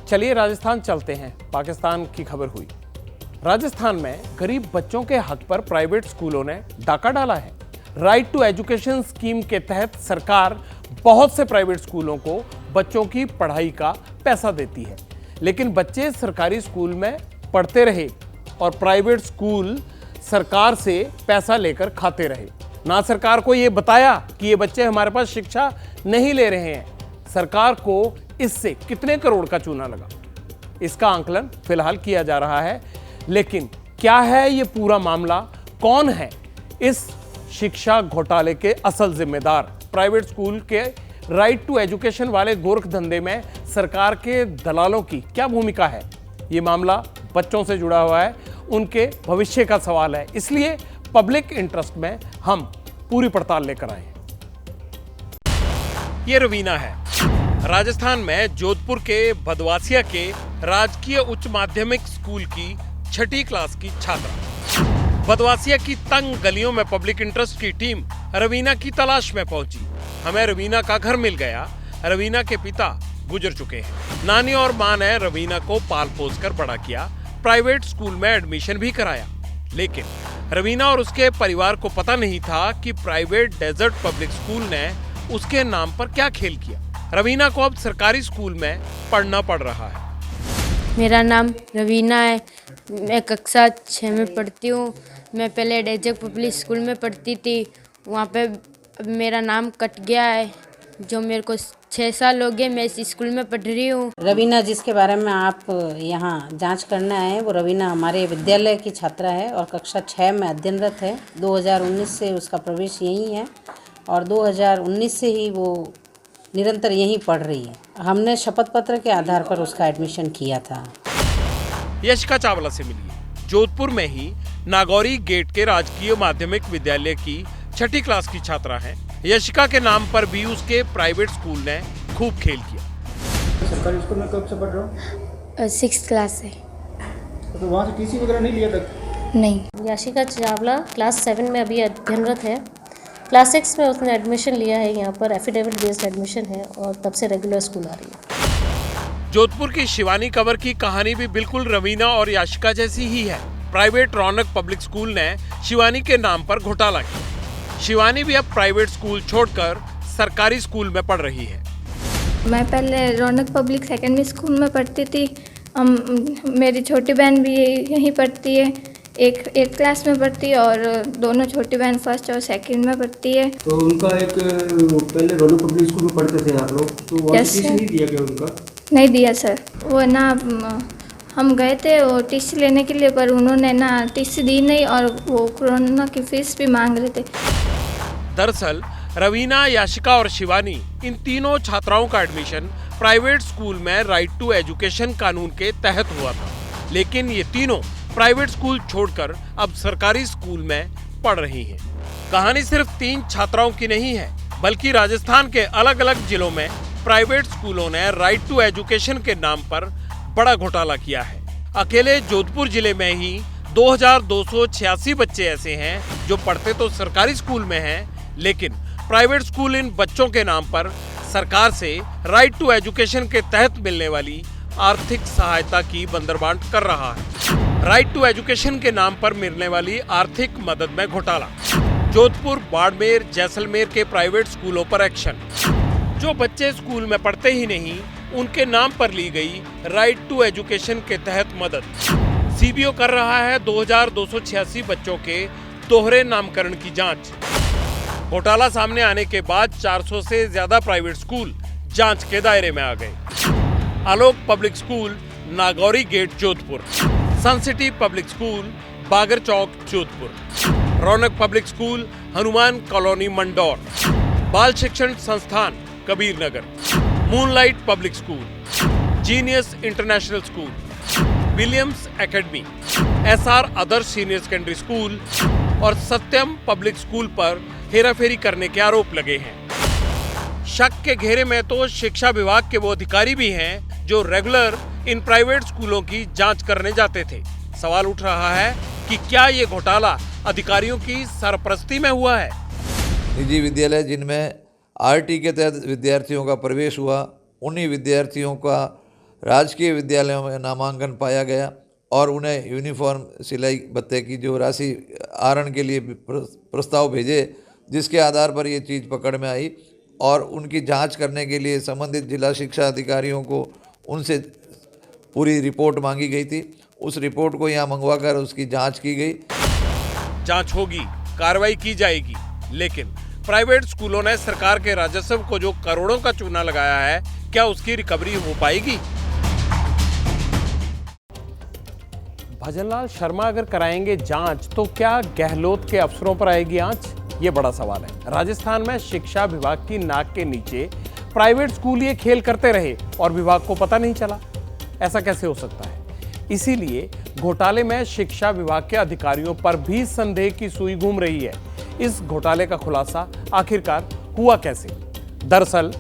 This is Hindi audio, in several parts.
चलिए राजस्थान चलते हैं। पाकिस्तान की खबर हुई। राजस्थान में गरीब बच्चों के हक पर प्राइवेट स्कूलों ने डाका डाला है। राइट टू एजुकेशन स्कीम के तहत सरकार बहुत से प्राइवेट स्कूलों को बच्चों की पढ़ाई का पैसा देती है, लेकिन बच्चे सरकारी स्कूल में पढ़ते रहे और प्राइवेट स्कूल सरकार से पैसा लेकर खाते रहे। ना सरकार को ये बताया कि ये बच्चे हमारे पास शिक्षा नहीं ले रहे हैं। सरकार को इससे कितने करोड़ का चूना लगा, इसका आंकलन फिलहाल किया जा रहा है। लेकिन क्या है ये पूरा मामला, कौन है इस शिक्षा घोटाले के असल जिम्मेदार? प्राइवेट स्कूल के राइट टू एजुकेशन वाले गोरख धंधे में सरकार के दलालों की क्या भूमिका है? ये मामला बच्चों से जुड़ा हुआ है, उनके भविष्य का सवाल है, इसलिए पब्लिक इंटरेस्ट में हम पूरी पड़ताल लेकर आए। ये रवीना है, राजस्थान में जोधपुर के भदवासिया के राजकीय उच्च माध्यमिक स्कूल की 6ठी क्लास की छात्रा। भदवासिया की तंग गलियों में पब्लिक इंटरेस्ट की टीम रवीना की तलाश में पहुंची। हमें रवीना का घर मिल गया। रवीना के पिता गुजर चुके हैं। नानी और मां ने रवीना को पाल पोस कर बड़ा किया, प्राइवेट स्कूल में एडमिशन भी कराया। लेकिन रवीना और उसके परिवार को पता नहीं था कि प्राइवेट डेजर्ट पब्लिक स्कूल ने उसके नाम पर क्या खेल किया। रवीना को अब सरकारी स्कूल में पढ़ना पड़ रहा है। मेरा नाम रवीना है, मैं कक्षा 6 में पढ़ती हूँ। मैं पहले डेजर्ट पब्लिक स्कूल में पढ़ती थी, वहाँ पे अब मेरा नाम कट गया है। जो मेरे को 6 साल हो गए मैं इस स्कूल में पढ़ रही हूँ। रवीना जिसके बारे में आप यहाँ जांच करना है, वो रवीना हमारे विद्यालय की छात्रा है और कक्षा 6 में अध्ययनरत है। 2019 से उसका प्रवेश यहीं है और 2019 से ही वो निरंतर यहीं पढ़ रही है। हमने शपथ पत्र के आधार पर उसका एडमिशन किया था। यशिका चावला से मिलिए। जोधपुर में ही नागौरी गेट के राजकीय माध्यमिक विद्यालय की 6ठी क्लास की छात्रा है। यशिका के नाम पर भी उसके प्राइवेट स्कूल ने खूब खेल किया। सरकारी स्कूल में कब से पढ़ रहे हो? 6th क्लास से। तो वहाँ से टीसी वगैरह नहीं लिया तक? नहीं। यशिका चावला क्लास 7 में अभी अध्ययनरत है। क्लास 6 में उसने एडमिशन लिया है, यहाँ पर एफिडेविट बेस्ड एडमिशन है और तब से रेगुलर स्कूल आ रही है। जोधपुर की शिवानी कंवर की कहानी भी बिल्कुल रवीना और याशिका जैसी ही है। प्राइवेट रौनक पब्लिक स्कूल ने शिवानी के नाम पर घोटाला किया। शिवानी भी अब प्राइवेट स्कूल छोड़कर सरकारी स्कूल में पढ़ रही है। मैं पहले रौनक पब्लिक सेकेंडरी स्कूल में पढ़ती थी। मेरी छोटी बहन भी यहीं पढ़ती है, एक क्लास में पढ़ती है और दोनों छोटी बहन 1st और 2nd में पढ़ती है। तो उनका एक पहले रौनक पब्लिक स्कूल में पढ़ते थे आप लोग, तो वहाँ टीसी नहीं दिया गया उनका? नहीं दिया सर। वो ना हम गए थे वो टीसी लेने के लिए, पर उन्होंने ना टीसी दी नहीं और वो कोरोना की फीस भी मांग रहे थे। दरअसल रवीना, याशिका और शिवानी, इन तीनों छात्राओं का एडमिशन प्राइवेट स्कूल में राइट टू एजुकेशन कानून के तहत हुआ था। लेकिन ये तीनों प्राइवेट स्कूल छोड़कर अब सरकारी स्कूल में पढ़ रही हैं। कहानी सिर्फ 3 छात्राओं की नहीं है, बल्कि राजस्थान के अलग अलग जिलों में प्राइवेट स्कूलों ने राइट टू एजुकेशन के नाम पर बड़ा घोटाला किया है। अकेले जोधपुर जिले में ही 2286 बच्चे ऐसे हैं जो पढ़ते तो सरकारी स्कूल में हैं, लेकिन प्राइवेट स्कूल इन बच्चों के नाम पर सरकार से राइट टू एजुकेशन के तहत मिलने वाली आर्थिक सहायता की बंदरबांट कर रहा है। राइट टू एजुकेशन के नाम पर मिलने वाली आर्थिक मदद में घोटाला। जोधपुर, बाड़मेर, जैसलमेर के प्राइवेट स्कूलों पर एक्शन। जो बच्चे स्कूल में पढ़ते ही नहीं, उनके नाम पर ली गई राइट टू एजुकेशन के तहत मदद। सीबीओ कर रहा है 2286 बच्चों के दोहरे नामकरण की जांच। घोटाला सामने आने के बाद 400 से ज्यादा प्राइवेट स्कूल जांच के दायरे में आ गए। Alok Public School, Nagauri Gate, Jodhpur. Sun City Public School, Bagar Chowk, Jodhpur. Raunak Public School, Hanuman Colony, Mandore. Bal Shikshan Sansthan, Kabir Nagar. Moonlight Public School, Genius International School, Williams Academy, SR Adarsh Senior Secondary School और सत्यम पब्लिक स्कूल पर हेराफेरी करने के आरोप लगे हैं। शक के घेरे में तो शिक्षा विभाग के वो अधिकारी भी हैं जो रेगुलर इन प्राइवेट स्कूलों की जांच करने जाते थे। सवाल उठ रहा है कि क्या ये घोटाला अधिकारियों की सरपरस्ती में हुआ है? निजी विद्यालय जिनमें आरटी के तहत विद्यार्थियों का प्रवेश हुआ, उन्हीं विद्यार्थियों का राजकीय विद्यालयों में नामांकन पाया गया और उन्हें यूनिफॉर्म सिलाई भत्ते की जो राशि आहरण के लिए प्रस्ताव भेजे, जिसके आधार पर ये चीज़ पकड़ में आई और उनकी जांच करने के लिए संबंधित जिला शिक्षा अधिकारियों को उनसे पूरी रिपोर्ट मांगी गई थी। उस रिपोर्ट को यहाँ मंगवाकर उसकी जांच की गई। जांच होगी, कार्रवाई की जाएगी, लेकिन प्राइवेट स्कूलों ने सरकार के राजस्व को जो करोड़ों का चूना लगाया है, क्या उसकी रिकवरी हो पाएगी? भजनलाल शर्मा अगर कराएंगे जांच तो क्या गहलोत के अफसरों पर आएगी आंच? ये बड़ा सवाल है। राजस्थान में शिक्षा विभाग की नाक के नीचे प्राइवेट स्कूल ये खेल करते रहे और विभाग को पता नहीं चला। ऐसा कैसे हो सकता है? इसीलिए घोटाले में शिक्षा विभाग के अधिकारियों पर भी संदेह की सुई घूम रही है। इस घोटाले का खुलासा आखिरकार हुआ कैसे? दरअसल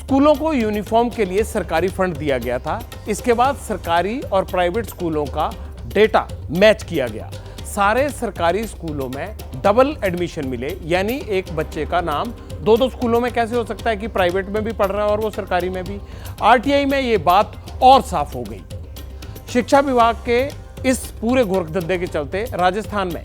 स्कूलों को यूनिफॉर्म के लिए सरकारी फंड दिया गया था। इसके बाद सरकारी और प्राइवेट स्कूलों का डेटा मैच किया गया। सारे सरकारी स्कूलों में डबल एडमिशन मिले, यानी एक बच्चे का नाम दो स्कूलों में कैसे हो सकता है कि प्राइवेट में भी पढ़ रहा है और वो सरकारी में भी। आरटीआई में ये बात और साफ हो गई। शिक्षा विभाग के इस पूरे गोरखधंधे के चलते राजस्थान में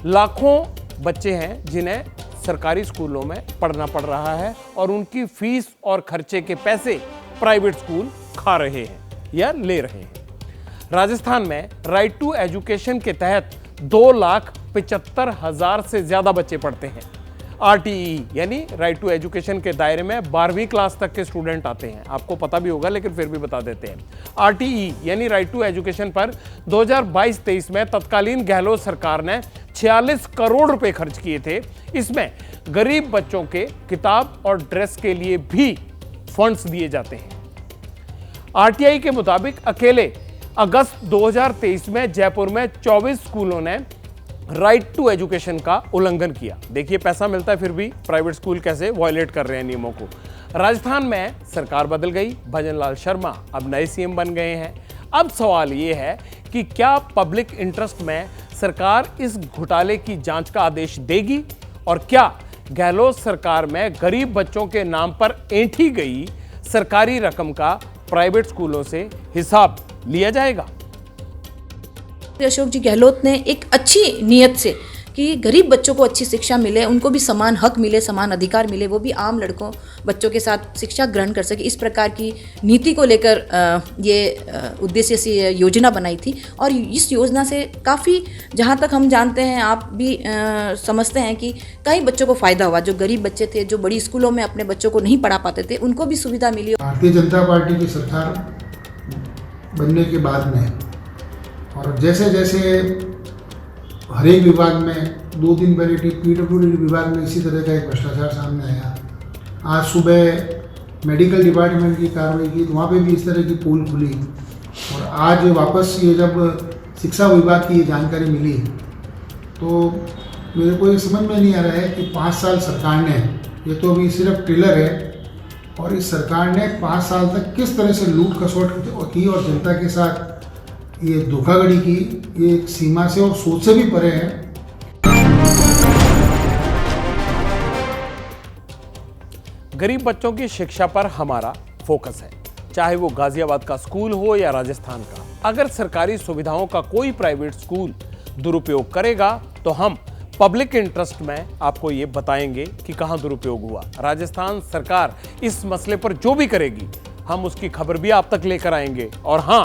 लाखों बच्चे हैं जिन्हें सरकारी स्कूलों में पढ़ना पड़ रहा है और उनकी फीस और खर्चे के पैसे प्राइवेट स्कूल खा रहे हैं या ले रहे हैं। राजस्थान में राइट टू एजुकेशन के तहत 2,75,000 से ज्यादा बच्चे पढ़ते हैं। आरटीई यानी राइट टू एजुकेशन के दायरे में 12वीं क्लास तक के स्टूडेंट आते हैं। आपको पता भी होगा लेकिन फिर भी बता देते हैं। आरटीई यानी राइट टू एजुकेशन पर 2022-23 में तत्कालीन गहलोत सरकार ने 46 करोड़ रुपए खर्च किए थे। इसमें गरीब बच्चों के किताब और ड्रेस के लिए भी फंड्स दिए जाते हैं। आरटीआई के मुताबिक अकेले अगस्त 2023 में जयपुर में 24 स्कूलों ने राइट टू एजुकेशन का उल्लंघन किया। देखिए पैसा मिलता है फिर भी प्राइवेट स्कूल कैसे वायलेट कर रहे हैं नियमों को। राजस्थान में सरकार बदल गई, भजनलाल शर्मा अब नए सीएम बन गए हैं। अब सवाल ये है कि क्या पब्लिक इंटरेस्ट में सरकार इस घोटाले की जांच का आदेश देगी और क्या गहलोत सरकार में गरीब बच्चों के नाम पर ऐंठी गई सरकारी रकम का प्राइवेट स्कूलों से हिसाब लिया जाएगा? अशोक जी गहलोत ने एक अच्छी नीयत से कि गरीब बच्चों को अच्छी शिक्षा मिले, उनको भी समान हक मिले, समान अधिकार मिले, वो भी आम लड़कों बच्चों के साथ शिक्षा ग्रहण कर सके, इस प्रकार की नीति को लेकर ये उद्देश्य से योजना बनाई थी। और इस योजना से काफ़ी, जहाँ तक हम जानते हैं, आप भी समझते हैं कि कई बच्चों को फ़ायदा हुआ। जो गरीब बच्चे थे, जो बड़ी स्कूलों में अपने बच्चों को नहीं पढ़ा पाते थे, उनको भी सुविधा मिली। भारतीय जनता पार्टी की सरकार बनने के बाद में और जैसे जैसे हर एक विभाग में 2 दिन पहले पीडब्ल्यूडी विभाग में इसी तरह का एक भ्रष्टाचार सामने आया। आज सुबह मेडिकल डिपार्टमेंट की कार्रवाई की तो वहाँ पे भी इस तरह की पोल खुली और आज वापस ये जब शिक्षा विभाग की ये जानकारी मिली तो मेरे को ये समझ में नहीं आ रहा है कि 5 साल सरकार ने, ये तो अभी सिर्फ ट्रेलर है, और इस सरकार ने 5 साल तक किस तरह से लूट खसोट की और जनता के साथ ये धोखाधड़ी की, ये एक सीमा से और सोच से भी परे है। गरीब बच्चों की शिक्षा पर हमारा फोकस है, चाहे वो गाजियाबाद का स्कूल हो या राजस्थान का। अगर सरकारी सुविधाओं का कोई प्राइवेट स्कूल दुरुपयोग करेगा तो हम पब्लिक इंटरेस्ट में आपको ये बताएंगे कि कहां दुरुपयोग हुआ। राजस्थान सरकार इस मसले पर जो भी करेगी हम उसकी खबर भी आप तक लेकर आएंगे। और हां,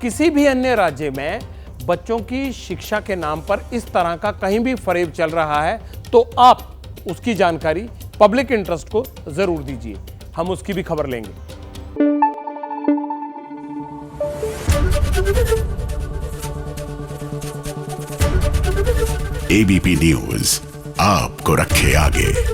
किसी भी अन्य राज्य में बच्चों की शिक्षा के नाम पर इस तरह का कहीं भी फरेब चल रहा है तो आप उसकी जानकारी पब्लिक इंटरेस्ट को जरूर दीजिए, हम उसकी भी खबर लेंगे। एबीपी न्यूज आपको रखे आगे।